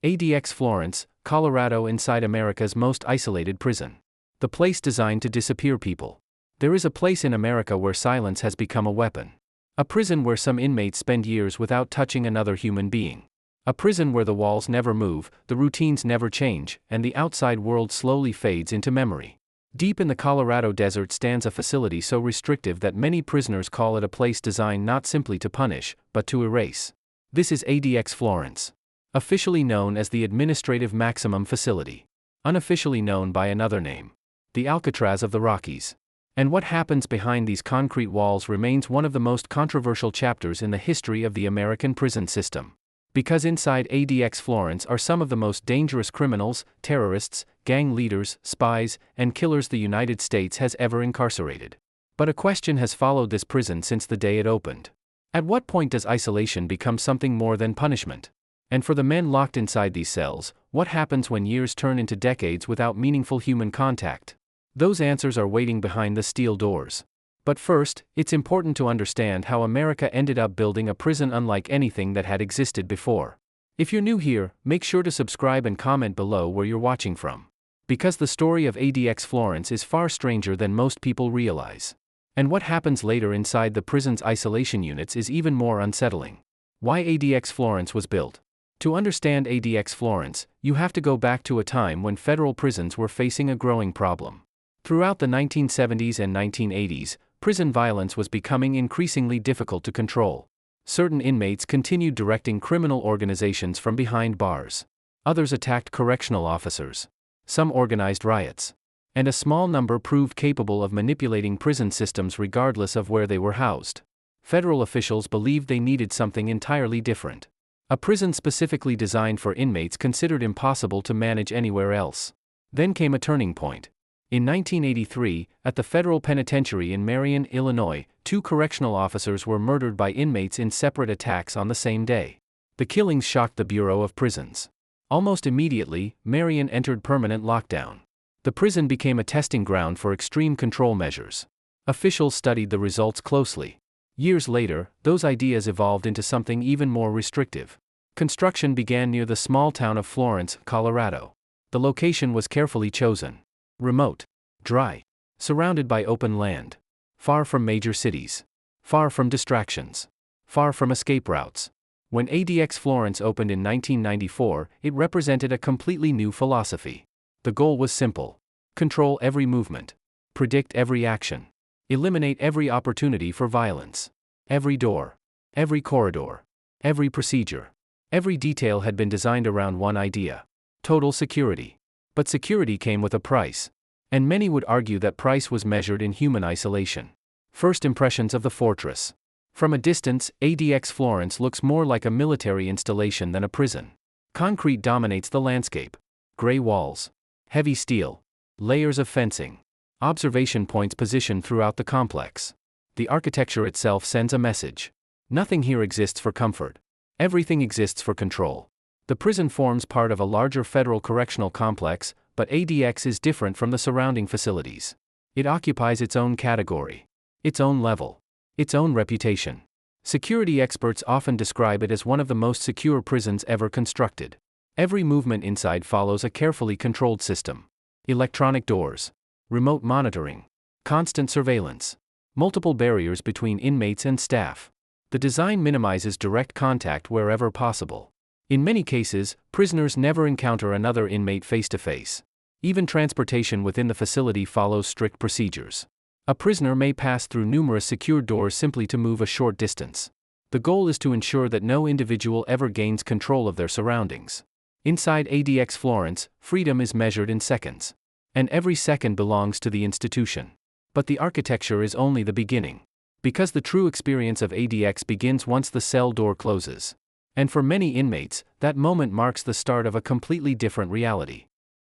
ADX Florence, Colorado, inside America's most isolated prison. The place designed to disappear people. There is a place in America where silence has become a weapon. A prison where some inmates spend years without touching another human being. A prison where the walls never move, the routines never change, and the outside world slowly fades into memory. Deep in the Colorado desert stands a facility so restrictive that many prisoners call it a place designed not simply to punish, but to erase. This is ADX Florence. Officially known as the Administrative Maximum Facility. Unofficially known by another name. The Alcatraz of the Rockies. And what happens behind these concrete walls remains one of the most controversial chapters in the history of the American prison system. Because inside ADX Florence are some of the most dangerous criminals, terrorists, gang leaders, spies, and killers the United States has ever incarcerated. But a question has followed this prison since the day it opened. At what point does isolation become something more than punishment? And for the men locked inside these cells, what happens when years turn into decades without meaningful human contact? Those answers are waiting behind the steel doors. But first, it's important to understand how America ended up building a prison unlike anything that had existed before. If you're new here, make sure to subscribe and comment below where you're watching from. Because the story of ADX Florence is far stranger than most people realize. And what happens later inside the prison's isolation units is even more unsettling. Why ADX Florence was built. To understand ADX Florence, you have to go back to a time when federal prisons were facing a growing problem. Throughout the 1970s and 1980s, prison violence was becoming increasingly difficult to control. Certain inmates continued directing criminal organizations from behind bars. Others attacked correctional officers. Some organized riots. And a small number proved capable of manipulating prison systems regardless of where they were housed. Federal officials believed they needed something entirely different. A prison specifically designed for inmates considered impossible to manage anywhere else. Then came a turning point. In 1983, at the federal penitentiary in Marion, Illinois, 2 correctional officers were murdered by inmates in separate attacks on the same day. The killings shocked the Bureau of Prisons. Almost immediately, Marion entered permanent lockdown. The prison became a testing ground for extreme control measures. Officials studied the results closely. Years later, those ideas evolved into something even more restrictive. Construction began near the small town of Florence, Colorado. The location was carefully chosen. Remote. Dry. Surrounded by open land. Far from major cities. Far from distractions. Far from escape routes. When ADX Florence opened in 1994, it represented a completely new philosophy. The goal was simple. Control every movement. Predict every action. Eliminate every opportunity for violence. Every door. Every corridor. Every procedure. Every detail had been designed around one idea. Total security. But security came with a price. And many would argue that price was measured in human isolation. First impressions of the fortress. From a distance, ADX Florence looks more like a military installation than a prison. Concrete dominates the landscape. Gray walls. Heavy steel. Layers of fencing. Observation points positioned throughout the complex. The architecture itself sends a message. Nothing here exists for comfort. Everything exists for control. The prison forms part of a larger federal correctional complex, but ADX is different from the surrounding facilities. It occupies its own category. Its own level. Its own reputation. Security experts often describe it as one of the most secure prisons ever constructed. Every movement inside follows a carefully controlled system. Electronic doors. Remote monitoring. Constant surveillance. Multiple barriers between inmates and staff. The design minimizes direct contact wherever possible. In many cases, prisoners never encounter another inmate face-to-face. Even transportation within the facility follows strict procedures. A prisoner may pass through numerous secured doors simply to move a short distance. The goal is to ensure that no individual ever gains control of their surroundings. Inside ADX Florence, freedom is measured in seconds. And every second belongs to the institution. But the architecture is only the beginning. Because the true experience of ADX begins once the cell door closes. And for many inmates, that moment marks the start of a completely different reality.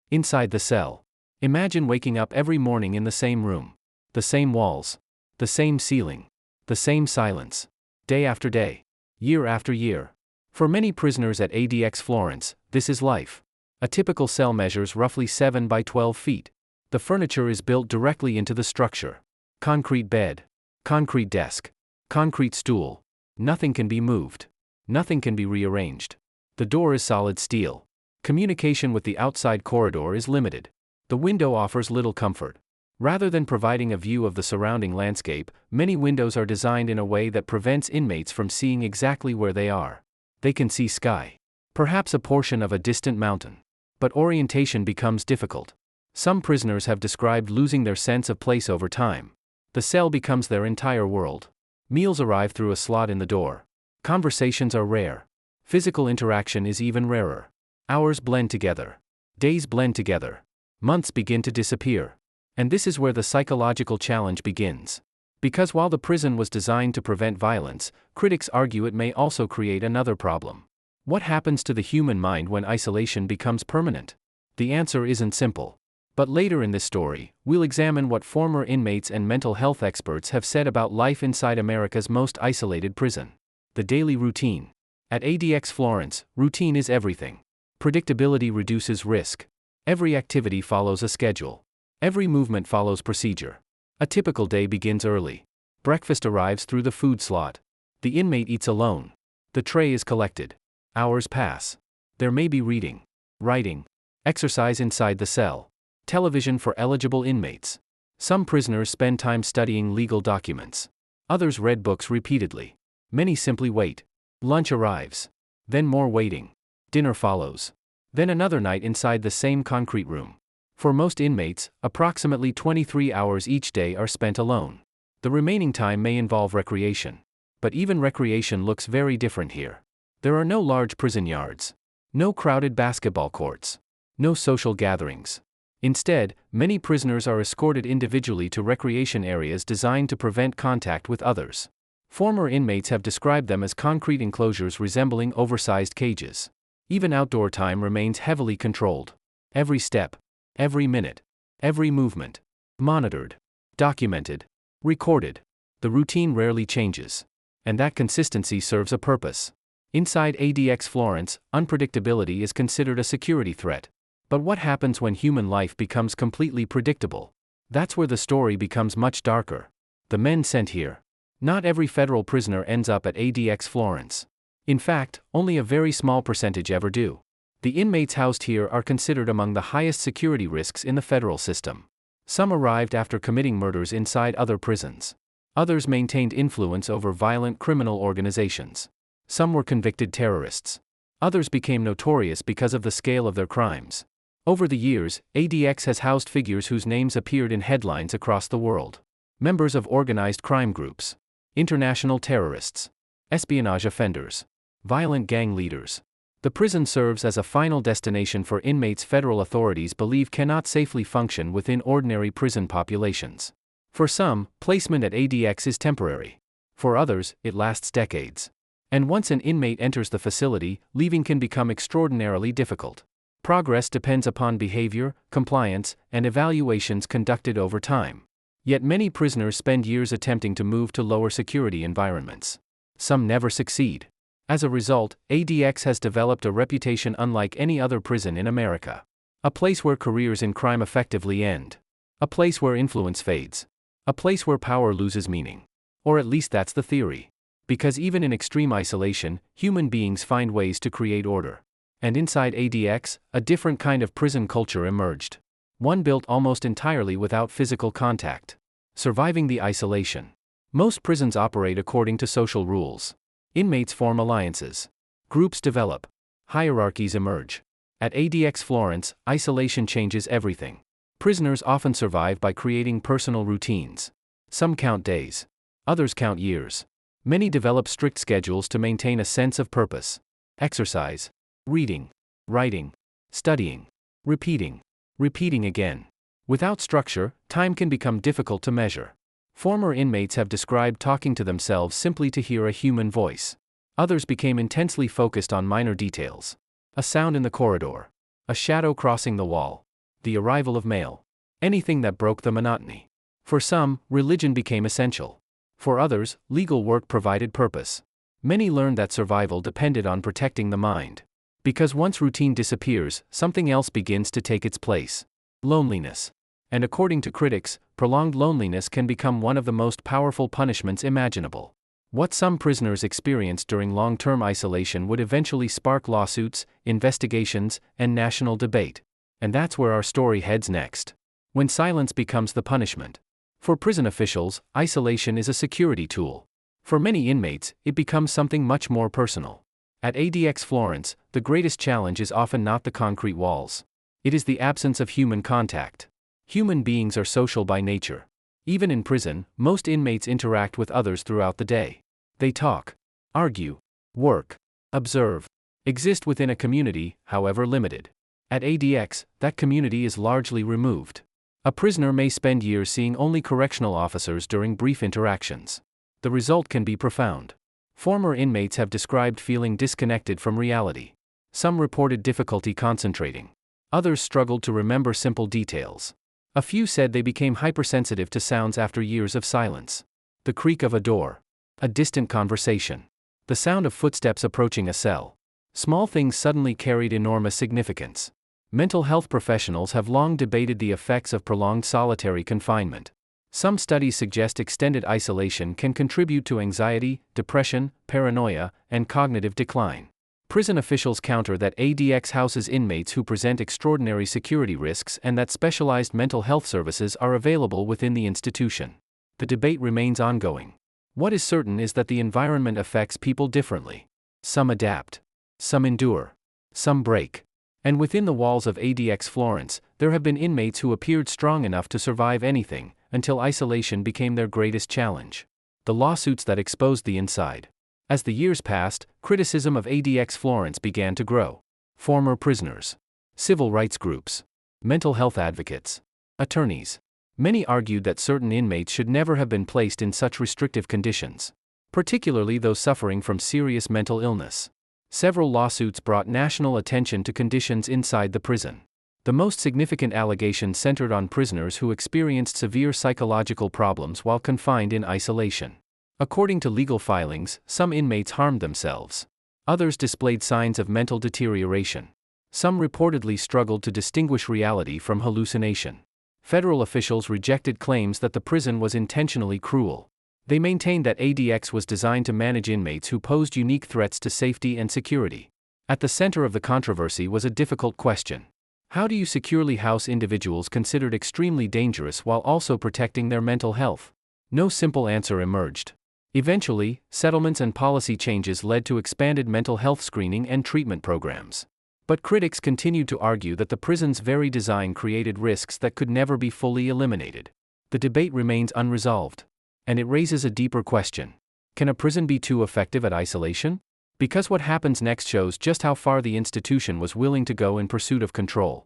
Inside the cell. Imagine waking up every morning in the same room. The same walls. The same ceiling. The same silence. Day after day. Year after year. For many prisoners at ADX Florence, this is life. A typical cell measures roughly 7 by 12 feet. The furniture is built directly into the structure. Concrete bed. Concrete desk. Concrete stool. Nothing can be moved. Nothing can be rearranged. The door is solid steel. Communication with the outside corridor is limited. The window offers little comfort. Rather than providing a view of the surrounding landscape, many windows are designed in a way that prevents inmates from seeing exactly where they are. They can see sky, perhaps a portion of a distant mountain, but orientation becomes difficult. Some prisoners have described losing their sense of place over time. The cell becomes their entire world. Meals arrive through a slot in the door. Conversations are rare. Physical interaction is even rarer. Hours blend together. Days blend together. Months begin to disappear. And this is where the psychological challenge begins. Because while the prison was designed to prevent violence, critics argue it may also create another problem. What happens to the human mind when isolation becomes permanent? The answer isn't simple. But later in this story, we'll examine what former inmates and mental health experts have said about life inside America's most isolated prison. The daily routine. At ADX Florence, routine is everything. Predictability reduces risk. Every activity follows a schedule. Every movement follows procedure. A typical day begins early. Breakfast arrives through the food slot. The inmate eats alone. The tray is collected. Hours pass. There may be reading, writing, exercise inside the cell, television for eligible inmates. Some prisoners spend time studying legal documents. Others read books repeatedly. Many simply wait. Lunch arrives. Then more waiting. Dinner follows. Then another night inside the same concrete room. For most inmates, approximately 23 hours each day are spent alone. The remaining time may involve recreation. But even recreation looks very different here. There are no large prison yards. No crowded basketball courts. No social gatherings. Instead, many prisoners are escorted individually to recreation areas designed to prevent contact with others. Former inmates have described them as concrete enclosures resembling oversized cages. Even outdoor time remains heavily controlled. Every step, every minute, every movement, monitored, documented, recorded. The routine rarely changes. And that consistency serves a purpose. Inside ADX Florence, unpredictability is considered a security threat. But what happens when human life becomes completely predictable? That's where the story becomes much darker. The men sent here. Not every federal prisoner ends up at ADX Florence. In fact, only a very small percentage ever do. The inmates housed here are considered among the highest security risks in the federal system. Some arrived after committing murders inside other prisons. Others maintained influence over violent criminal organizations. Some were convicted terrorists. Others became notorious because of the scale of their crimes. Over the years, ADX has housed figures whose names appeared in headlines across the world. Members of organized crime groups, international terrorists, espionage offenders, violent gang leaders. The prison serves as a final destination for inmates federal authorities believe cannot safely function within ordinary prison populations. For some, placement at ADX is temporary. For others, it lasts decades. And once an inmate enters the facility, leaving can become extraordinarily difficult. Progress depends upon behavior, compliance, and evaluations conducted over time. Yet many prisoners spend years attempting to move to lower security environments. Some never succeed. As a result, ADX has developed a reputation unlike any other prison in America. A place where careers in crime effectively end. A place where influence fades. A place where power loses meaning. Or at least that's the theory. Because even in extreme isolation, human beings find ways to create order. And inside ADX, a different kind of prison culture emerged. One built almost entirely without physical contact. Surviving the isolation. Most prisons operate according to social rules. Inmates form alliances. Groups develop. Hierarchies emerge. At ADX Florence, isolation changes everything. Prisoners often survive by creating personal routines. Some count days. Others count years. Many develop strict schedules to maintain a sense of purpose. Exercise. Reading. Writing. Studying. Repeating again. Without structure, time can become difficult to measure. Former inmates have described talking to themselves simply to hear a human voice. Others became intensely focused on minor details. A sound in the corridor. A shadow crossing the wall. The arrival of mail. Anything that broke the monotony. For some, religion became essential. For others, legal work provided purpose. Many learned that survival depended on protecting the mind. Because once routine disappears, something else begins to take its place. Loneliness. And according to critics, prolonged loneliness can become one of the most powerful punishments imaginable. What some prisoners experienced during long-term isolation would eventually spark lawsuits, investigations, and national debate. And that's where our story heads next. When silence becomes the punishment. For prison officials, isolation is a security tool. For many inmates, it becomes something much more personal. At ADX Florence, the greatest challenge is often not the concrete walls. It is the absence of human contact. Human beings are social by nature. Even in prison, most inmates interact with others throughout the day. They talk, argue, work, observe, exist within a community, however limited. At ADX, that community is largely removed. A prisoner may spend years seeing only correctional officers during brief interactions. The result can be profound. Former inmates have described feeling disconnected from reality. Some reported difficulty concentrating. Others struggled to remember simple details. A few said they became hypersensitive to sounds after years of silence. The creak of a door. A distant conversation. The sound of footsteps approaching a cell. Small things suddenly carried enormous significance. Mental health professionals have long debated the effects of prolonged solitary confinement. Some studies suggest extended isolation can contribute to anxiety, depression, paranoia, and cognitive decline. Prison officials counter that ADX houses inmates who present extraordinary security risks and that specialized mental health services are available within the institution. The debate remains ongoing. What is certain is that the environment affects people differently. Some adapt. Some endure. Some break. And within the walls of ADX Florence, there have been inmates who appeared strong enough to survive anything, until isolation became their greatest challenge. The lawsuits that exposed the inside. As the years passed, criticism of ADX Florence began to grow. Former prisoners, civil rights groups, mental health advocates, attorneys. Many argued that certain inmates should never have been placed in such restrictive conditions, particularly those suffering from serious mental illness. Several lawsuits brought national attention to conditions inside the prison. The most significant allegations centered on prisoners who experienced severe psychological problems while confined in isolation. According to legal filings, some inmates harmed themselves. Others displayed signs of mental deterioration. Some reportedly struggled to distinguish reality from hallucination. Federal officials rejected claims that the prison was intentionally cruel. They maintained that ADX was designed to manage inmates who posed unique threats to safety and security. At the center of the controversy was a difficult question. How do you securely house individuals considered extremely dangerous while also protecting their mental health? No simple answer emerged. Eventually, settlements and policy changes led to expanded mental health screening and treatment programs. But critics continued to argue that the prison's very design created risks that could never be fully eliminated. The debate remains unresolved. And it raises a deeper question. Can a prison be too effective at isolation? Because what happens next shows just how far the institution was willing to go in pursuit of control.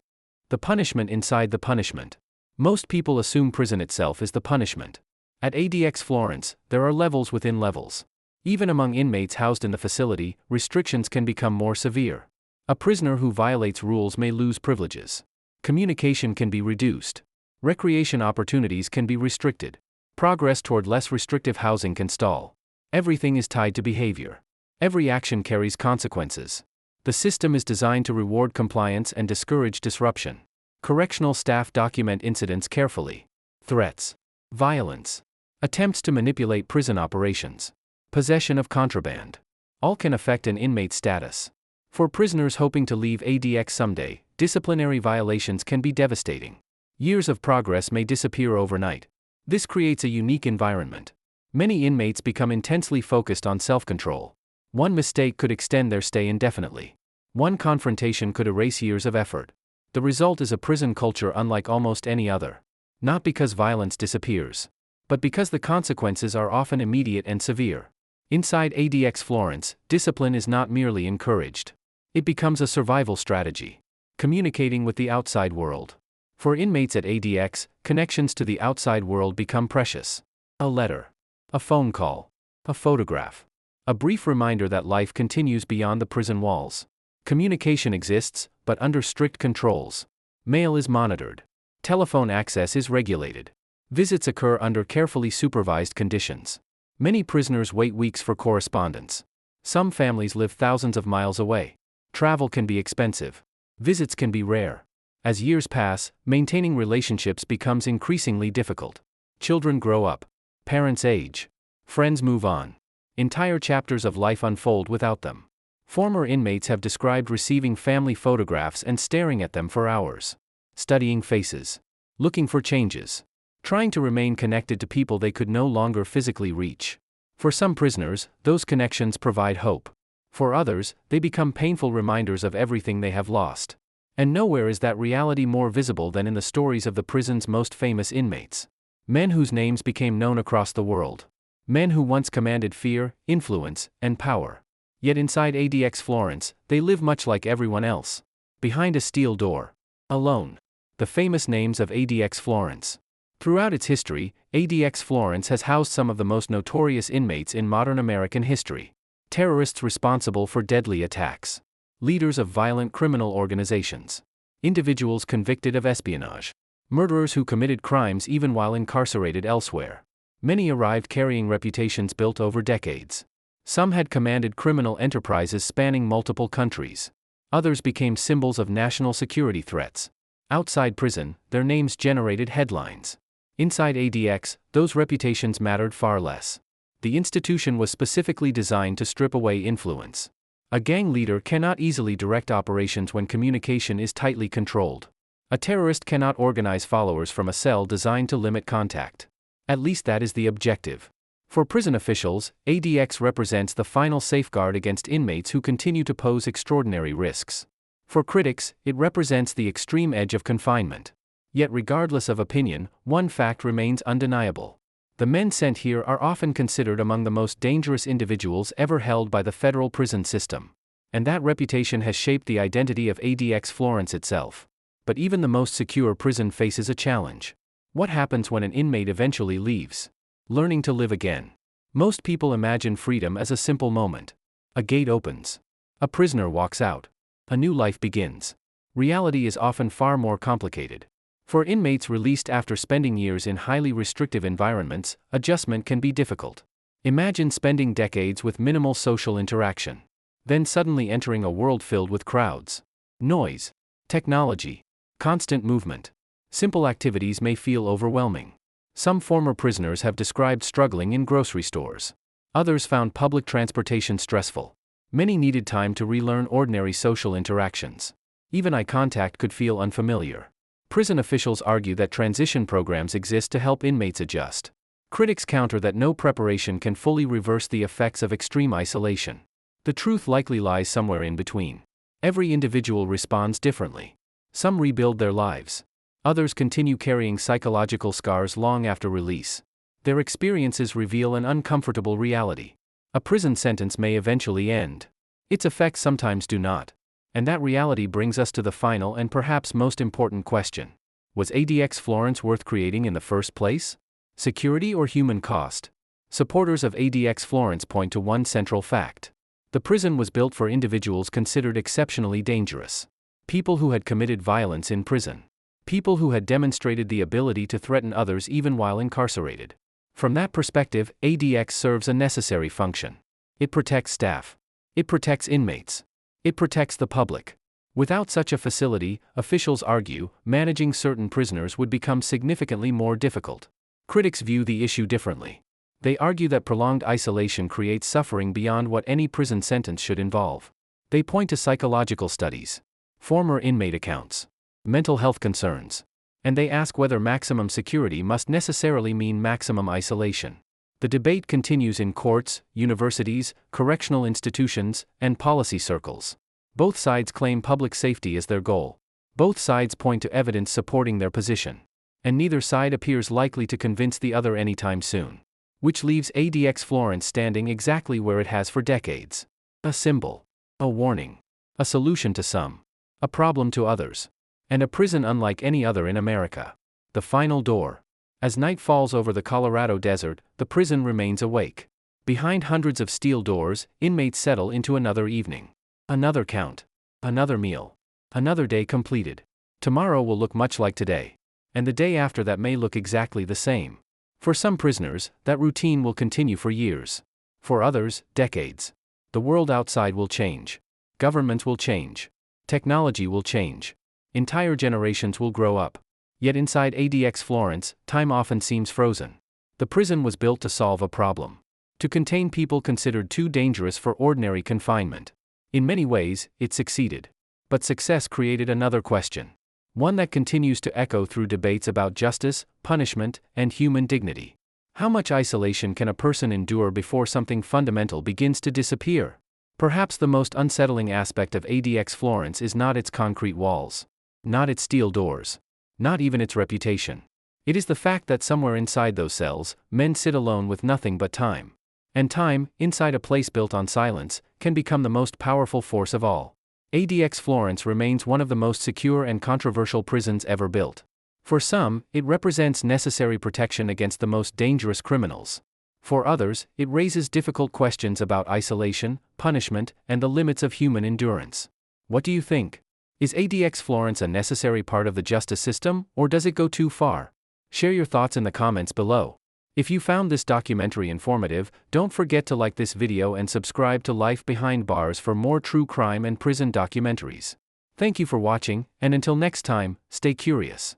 The punishment inside the punishment. Most people assume prison itself is the punishment. At ADX Florence, there are levels within levels. Even among inmates housed in the facility, restrictions can become more severe. A prisoner who violates rules may lose privileges. Communication can be reduced. Recreation opportunities can be restricted. Progress toward less restrictive housing can stall. Everything is tied to behavior. Every action carries consequences. The system is designed to reward compliance and discourage disruption. Correctional staff document incidents carefully. Threats. Violence. Attempts to manipulate prison operations. Possession of contraband. All can affect an inmate's status. For prisoners hoping to leave ADX someday, disciplinary violations can be devastating. Years of progress may disappear overnight. This creates a unique environment. Many inmates become intensely focused on self-control. One mistake could extend their stay indefinitely. One confrontation could erase years of effort. The result is a prison culture unlike almost any other. Not because violence disappears, but because the consequences are often immediate and severe. Inside ADX Florence, discipline is not merely encouraged. It becomes a survival strategy. Communicating with the outside world. For inmates at ADX, connections to the outside world become precious. A letter. A phone call. A photograph. A brief reminder that life continues beyond the prison walls. Communication exists, but under strict controls. Mail is monitored. Telephone access is regulated. Visits occur under carefully supervised conditions. Many prisoners wait weeks for correspondence. Some families live thousands of miles away. Travel can be expensive. Visits can be rare. As years pass, maintaining relationships becomes increasingly difficult. Children grow up. Parents age. Friends move on. Entire chapters of life unfold without them. Former inmates have described receiving family photographs and staring at them for hours. Studying faces. Looking for changes. Trying to remain connected to people they could no longer physically reach. For some prisoners, those connections provide hope. For others, they become painful reminders of everything they have lost. And nowhere is that reality more visible than in the stories of the prison's most famous inmates. Men whose names became known across the world. Men who once commanded fear, influence, and power. Yet inside ADX Florence, they live much like everyone else. Behind a steel door. Alone. The famous names of ADX Florence. Throughout its history, ADX Florence has housed some of the most notorious inmates in modern American history. Terrorists responsible for deadly attacks. Leaders of violent criminal organizations. Individuals convicted of espionage. Murderers who committed crimes even while incarcerated elsewhere. Many arrived carrying reputations built over decades. Some had commanded criminal enterprises spanning multiple countries. Others became symbols of national security threats. Outside prison, their names generated headlines. Inside ADX, those reputations mattered far less. The institution was specifically designed to strip away influence. A gang leader cannot easily direct operations when communication is tightly controlled. A terrorist cannot organize followers from a cell designed to limit contact. At least that is the objective. For prison officials, ADX represents the final safeguard against inmates who continue to pose extraordinary risks. For critics, it represents the extreme edge of confinement. Yet regardless of opinion, one fact remains undeniable. The men sent here are often considered among the most dangerous individuals ever held by the federal prison system. And that reputation has shaped the identity of ADX Florence itself. But even the most secure prison faces a challenge. What happens when an inmate eventually leaves? Learning to live again. Most people imagine freedom as a simple moment. A gate opens. A prisoner walks out. A new life begins. Reality is often far more complicated. For inmates released after spending years in highly restrictive environments, adjustment can be difficult. Imagine spending decades with minimal social interaction. Then suddenly entering a world filled with crowds. Noise. Technology. Constant movement. Simple activities may feel overwhelming. Some former prisoners have described struggling in grocery stores. Others found public transportation stressful. Many needed time to relearn ordinary social interactions. Even eye contact could feel unfamiliar. Prison officials argue that transition programs exist to help inmates adjust. Critics counter that no preparation can fully reverse the effects of extreme isolation. The truth likely lies somewhere in between. Every individual responds differently. Some rebuild their lives. Others continue carrying psychological scars long after release. Their experiences reveal an uncomfortable reality. A prison sentence may eventually end. Its effects sometimes do not. And that reality brings us to the final and perhaps most important question. Was ADX Florence worth creating in the first place? Security or human cost? Supporters of ADX Florence point to one central fact. The prison was built for individuals considered exceptionally dangerous. People who had committed violence in prison. People who had demonstrated the ability to threaten others even while incarcerated. From that perspective, ADX serves a necessary function. It protects staff. It protects inmates. It protects the public. Without such a facility, officials argue, managing certain prisoners would become significantly more difficult. Critics view the issue differently. They argue that prolonged isolation creates suffering beyond what any prison sentence should involve. They point to psychological studies, former inmate accounts, mental health concerns, and they ask whether maximum security must necessarily mean maximum isolation. The debate continues in courts, universities, correctional institutions, and policy circles. Both sides claim public safety as their goal. Both sides point to evidence supporting their position. And neither side appears likely to convince the other anytime soon. Which leaves ADX Florence standing exactly where it has for decades. A symbol. A warning. A solution to some. A problem to others. And a prison unlike any other in America. The final door. As night falls over the Colorado desert, the prison remains awake. Behind hundreds of steel doors, inmates settle into another evening. Another count. Another meal. Another day completed. Tomorrow will look much like today. And the day after that may look exactly the same. For some prisoners, that routine will continue for years. For others, decades. The world outside will change. Governments will change. Technology will change. Entire generations will grow up. Yet inside ADX Florence, time often seems frozen. The prison was built to solve a problem. to contain people considered too dangerous for ordinary confinement. In many ways, it succeeded. But success created another question. One that continues to echo through debates about justice, punishment, and human dignity. How much isolation can a person endure before something fundamental begins to disappear? Perhaps the most unsettling aspect of ADX Florence is not its concrete walls, not its steel doors, not even its reputation. It is the fact that somewhere inside those cells, men sit alone with nothing but time. And time, inside a place built on silence, can become the most powerful force of all. ADX Florence remains one of the most secure and controversial prisons ever built. For some, it represents necessary protection against the most dangerous criminals. For others, it raises difficult questions about isolation, punishment, and the limits of human endurance. What do you think? Is ADX Florence a necessary part of the justice system, or does it go too far? Share your thoughts in the comments below. If you found this documentary informative, don't forget to like this video and subscribe to Life Behind Bars for more true crime and prison documentaries. Thank you for watching, and until next time, stay curious.